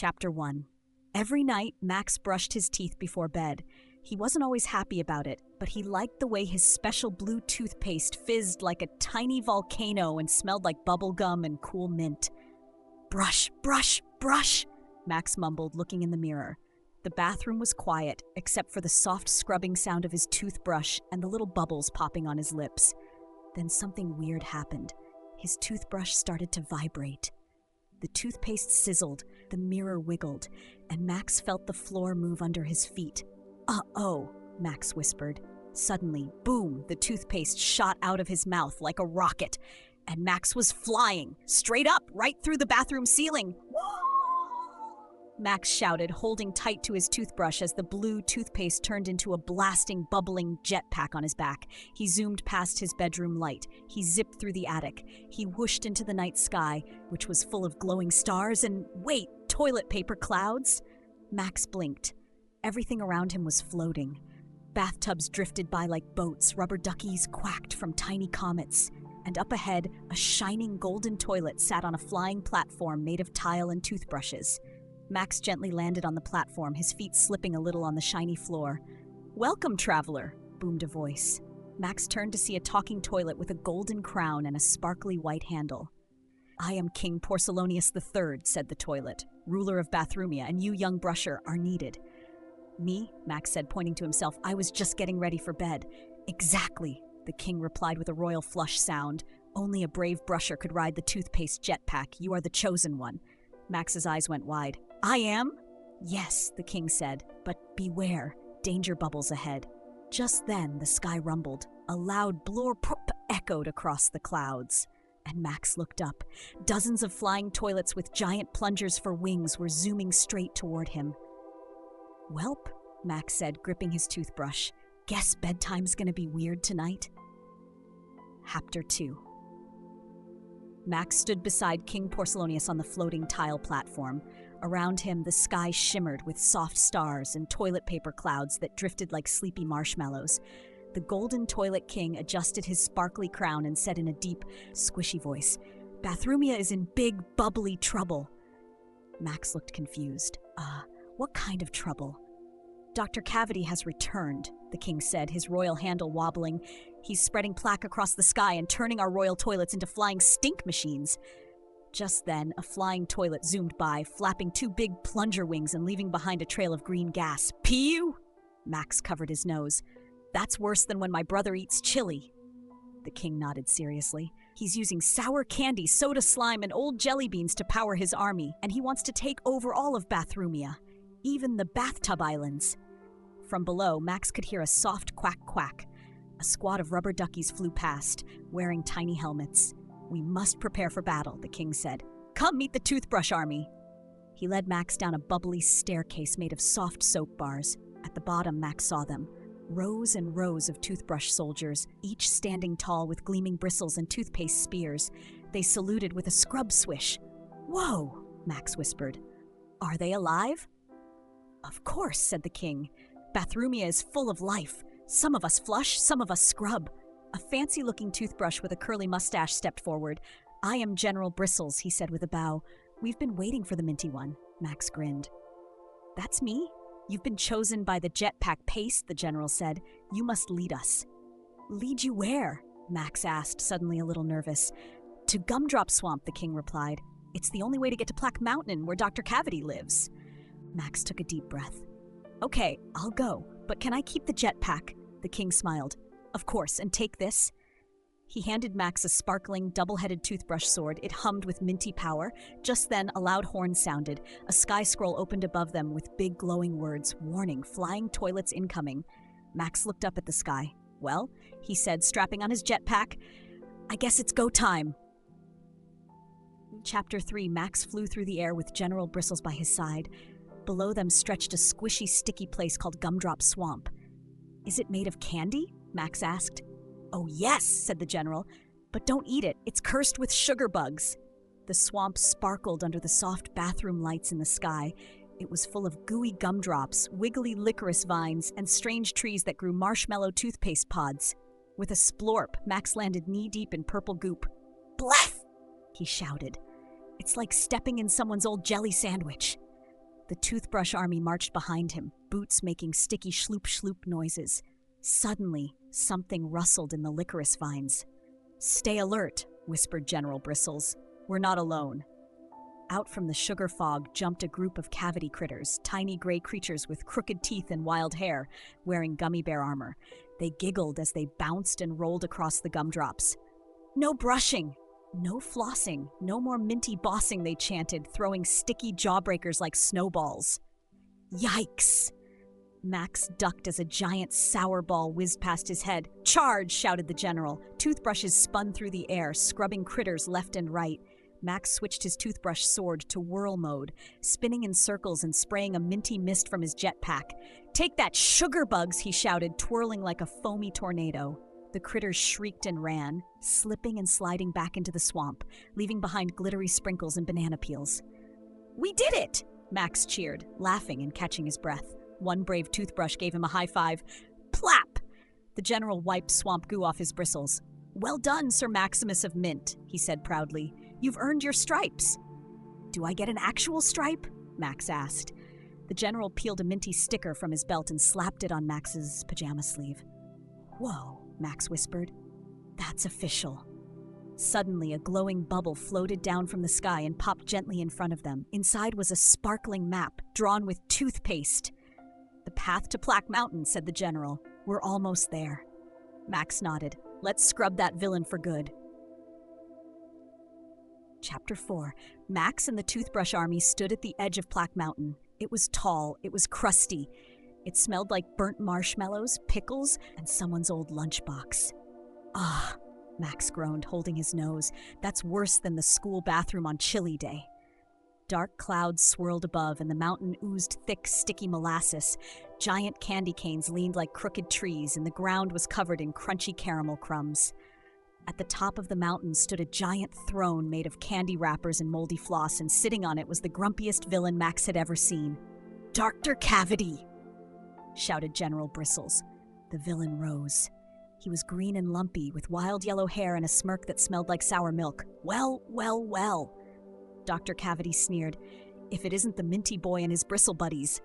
Chapter 1. Every night, Max brushed his teeth before bed. He wasn't always happy about it, but he liked the way his special blue toothpaste fizzed like a tiny volcano and smelled like bubble gum and cool mint. "Brush, brush, brush," Max mumbled, looking in the mirror. The bathroom was quiet, except for the soft scrubbing sound of his toothbrush and the little bubbles popping on his lips. Then something weird happened. His toothbrush started to vibrate. The toothpaste sizzled, the mirror wiggled, and Max felt the floor move under his feet. "Uh-oh," Max whispered. Suddenly, boom, the toothpaste shot out of his mouth like a rocket, and Max was flying, straight up, right through the bathroom ceiling. Max shouted, holding tight to his toothbrush as the blue toothpaste turned into a blasting, bubbling jetpack on his back. He zoomed past his bedroom light. He zipped through the attic. He whooshed into the night sky, which was full of glowing stars and, wait, toilet paper clouds? Max blinked. Everything around him was floating. Bathtubs drifted by like boats, rubber duckies quacked from tiny comets. And up ahead, a shining golden toilet sat on a flying platform made of tile and toothbrushes. Max gently landed on the platform, his feet slipping a little on the shiny floor. "Welcome, traveler," boomed a voice. Max turned to see a talking toilet with a golden crown and a sparkly white handle. "I am King Porcelonius III, said the toilet, "ruler of Bathroomia, and you, young brusher, are needed." "Me?" Max said, pointing to himself. "I was just getting ready for bed." "Exactly," the king replied with a royal flush sound. "Only a brave brusher could ride the toothpaste jetpack. You are the chosen one." Max's eyes went wide. "I am?" "Yes," the king said, "but beware, danger bubbles ahead." Just then, the sky rumbled. A loud blorp echoed across the clouds. And Max looked up. Dozens of flying toilets with giant plungers for wings were zooming straight toward him. "Welp," Max said, gripping his toothbrush. "Guess bedtime's gonna be weird tonight." Chapter 2. Max stood beside King Porcelonius on the floating tile platform. Around him, the sky shimmered with soft stars and toilet paper clouds that drifted like sleepy marshmallows. The golden toilet king adjusted his sparkly crown and said in a deep, squishy voice, "Bathroomia is in big, bubbly trouble." Max looked confused. What kind of trouble?" "Dr. Cavity has returned," the king said, his royal handle wobbling. "He's spreading plaque across the sky and turning our royal toilets into flying stink machines." Just then, a flying toilet zoomed by, flapping two big plunger wings and leaving behind a trail of green gas. "Pew!" Max covered his nose. "That's worse than when my brother eats chili." The king nodded seriously. "He's using sour candy, soda slime, and old jelly beans to power his army, and he wants to take over all of Bathroomia, even the bathtub islands." From below, Max could hear a soft quack quack. A squad of rubber duckies flew past, wearing tiny helmets. "We must prepare for battle," the king said. "Come meet the Toothbrush Army." He led Max down a bubbly staircase made of soft soap bars. At the bottom, Max saw them. Rows and rows of toothbrush soldiers, each standing tall with gleaming bristles and toothpaste spears. They saluted with a scrub swish. "Whoa," Max whispered. "Are they alive?" "Of course," said the king. "Bathroomia is full of life. Some of us flush, some of us scrub." A fancy-looking toothbrush with a curly mustache stepped forward. "I am General Bristles," he said with a bow. "We've been waiting for the minty one." Max grinned. "That's me. You've been chosen by the jetpack paste," the general said. "You must lead us." "Lead you where?" Max asked, suddenly a little nervous. "To Gumdrop Swamp," the king replied. "It's the only way to get to Plaque Mountain, where Dr. Cavity lives." Max took a deep breath. "Okay, I'll go, but can I keep the jetpack?" The king smiled. "Of course, and take this." He handed Max a sparkling, double-headed toothbrush sword. It hummed with minty power. Just then, a loud horn sounded. A sky scroll opened above them with big glowing words, "Warning, flying toilets incoming." Max looked up at the sky. "Well," he said, strapping on his jetpack, "I guess it's go time." Chapter 3. Max flew through the air with General Bristles by his side. Below them stretched a squishy, sticky place called Gumdrop Swamp. "Is it made of candy?" Max asked. "Oh yes," said the general, "but don't eat it. It's cursed with sugar bugs." The swamp sparkled under the soft bathroom lights in the sky. It was full of gooey gumdrops, wiggly licorice vines, and strange trees that grew marshmallow toothpaste pods. With a splorp, Max landed knee-deep in purple goop. "Bluff!" he shouted. "It's like stepping in someone's old jelly sandwich." The Toothbrush Army marched behind him, boots making sticky shloop-shloop noises. Suddenly, something rustled in the licorice vines. "Stay alert," whispered General Bristles. "We're not alone." Out from the sugar fog jumped a group of cavity critters, tiny gray creatures with crooked teeth and wild hair, wearing gummy bear armor. They giggled as they bounced and rolled across the gumdrops. "No brushing! No flossing! No more minty bossing," they chanted, throwing sticky jawbreakers like snowballs. "Yikes!" Max ducked as a giant sour ball whizzed past his head. "Charge!" shouted the general. Toothbrushes spun through the air, scrubbing critters left and right. Max switched his toothbrush sword to whirl mode, spinning in circles and spraying a minty mist from his jetpack. "Take that, sugar bugs!" he shouted, twirling like a foamy tornado. The critters shrieked and ran, slipping and sliding back into the swamp, leaving behind glittery sprinkles and banana peels. "We did it!" Max cheered, laughing and catching his breath. One brave toothbrush gave him a high five. Plap! The general wiped swamp goo off his bristles. "Well done, Sir Maximus of Mint," he said proudly. "You've earned your stripes." "Do I get an actual stripe?" Max asked. The general peeled a minty sticker from his belt and slapped it on Max's pajama sleeve. "Whoa," Max whispered. "That's official." Suddenly, a glowing bubble floated down from the sky and popped gently in front of them. Inside was a sparkling map, drawn with toothpaste. "The path to Plaque Mountain," said the general. "We're almost there." Max nodded. "Let's scrub that villain for good." Chapter 4. Max and the Toothbrush Army stood at the edge of Plaque Mountain. It was tall, it was crusty. It smelled like burnt marshmallows, pickles, and someone's old lunchbox. "Ah," Max groaned, holding his nose. "That's worse than the school bathroom on chilly day." Dark clouds swirled above, and the mountain oozed thick, sticky molasses. Giant candy canes leaned like crooked trees, and the ground was covered in crunchy caramel crumbs. At the top of the mountain stood a giant throne made of candy wrappers and moldy floss, and sitting on it was the grumpiest villain Max had ever seen. "Dr. Cavity!" shouted General Bristles. The villain rose. He was green and lumpy, with wild yellow hair and a smirk that smelled like sour milk. "Well, well, well." Dr. Cavity sneered. "If it isn't the Minty Boy and his bristle buddies."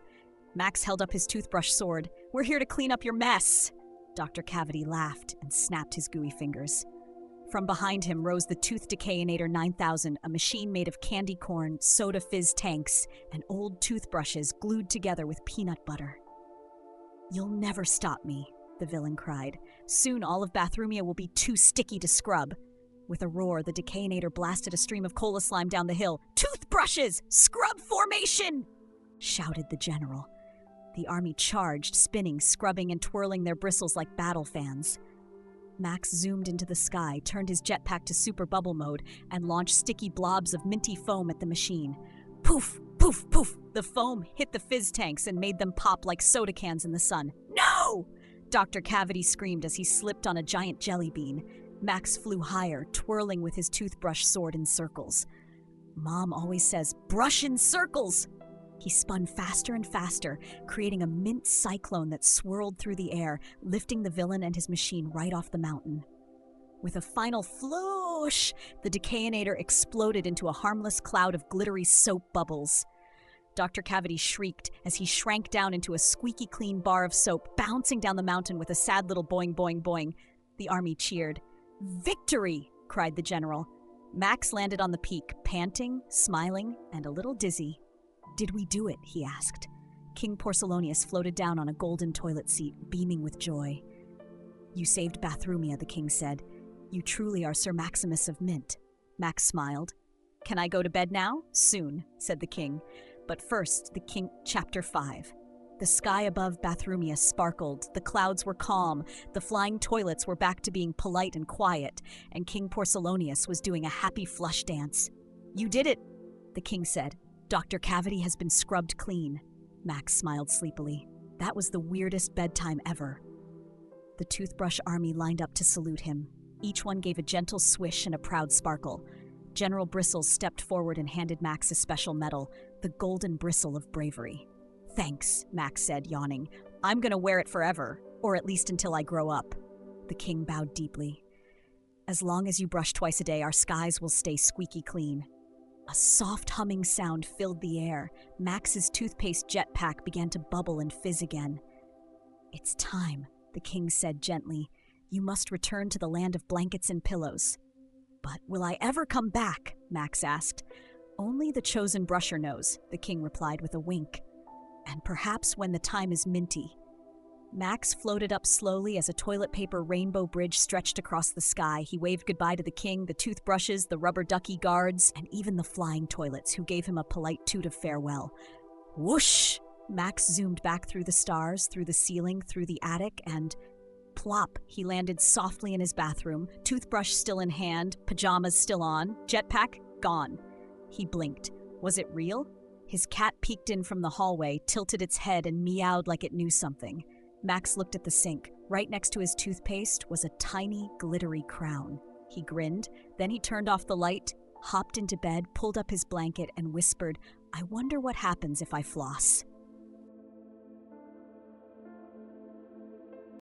Max held up his toothbrush sword. "We're here to clean up your mess." Dr. Cavity laughed and snapped his gooey fingers. From behind him rose the Tooth Decayinator 9000, a machine made of candy corn, soda fizz tanks, and old toothbrushes glued together with peanut butter. "You'll never stop me," the villain cried. "Soon all of Bathroomia will be too sticky to scrub." With a roar, the Decayinator blasted a stream of cola slime down the hill. "Toothbrushes! Scrub formation!" shouted the general. The army charged, spinning, scrubbing, and twirling their bristles like battle fans. Max zoomed into the sky, turned his jetpack to super bubble mode, and launched sticky blobs of minty foam at the machine. Poof, poof, poof! The foam hit the fizz tanks and made them pop like soda cans in the sun. "No!" Dr. Cavity screamed as he slipped on a giant jelly bean. Max flew higher, twirling with his toothbrush sword in circles. "Mom always says, brush in circles!" He spun faster and faster, creating a mint cyclone that swirled through the air, lifting the villain and his machine right off the mountain. With a final floosh, the Decayinator exploded into a harmless cloud of glittery soap bubbles. Dr. Cavity shrieked as he shrank down into a squeaky clean bar of soap, bouncing down the mountain with a sad little boing, boing, boing. The army cheered. "Victory!" cried the general. Max landed on the peak, panting, smiling, and a little dizzy. "Did we do it?" he asked. King Porcelonius floated down on a golden toilet seat, beaming with joy. "You saved Bathroomia," the king said. "You truly are Sir Maximus of Mint." Max smiled. "Can I go to bed now?" "Soon," said the king. But first, the king. Chapter 5. The sky above Bathroomia sparkled, the clouds were calm, the flying toilets were back to being polite and quiet, and King Porcelonius was doing a happy flush dance. "You did it," the king said. "Dr. Cavity has been scrubbed clean." Max smiled sleepily. That was the weirdest bedtime ever. The Toothbrush Army lined up to salute him. Each one gave a gentle swish and a proud sparkle. General Bristles stepped forward and handed Max a special medal, the Golden Bristle of Bravery. "Thanks," Max said, yawning. "I'm going to wear it forever, or at least until I grow up." The king bowed deeply. "As long as you brush twice a day, our skies will stay squeaky clean." A soft humming sound filled the air. Max's toothpaste jetpack began to bubble and fizz again. "It's time," the king said gently. "You must return to the land of blankets and pillows." "But will I ever come back?" Max asked. "Only the chosen brusher knows," the king replied with a wink. "And perhaps when the time is minty." Max floated up slowly as a toilet paper rainbow bridge stretched across the sky. He waved goodbye to the king, the toothbrushes, the rubber ducky guards, and even the flying toilets, who gave him a polite toot of farewell. Whoosh! Max zoomed back through the stars, through the ceiling, through the attic, and plop, he landed softly in his bathroom, toothbrush still in hand, pajamas still on, jetpack gone. He blinked. Was it real? His cat peeked in from the hallway, tilted its head, and meowed like it knew something. Max looked at the sink. Right next to his toothpaste was a tiny, glittery crown. He grinned, then he turned off the light, hopped into bed, pulled up his blanket, and whispered, "I wonder what happens if I floss."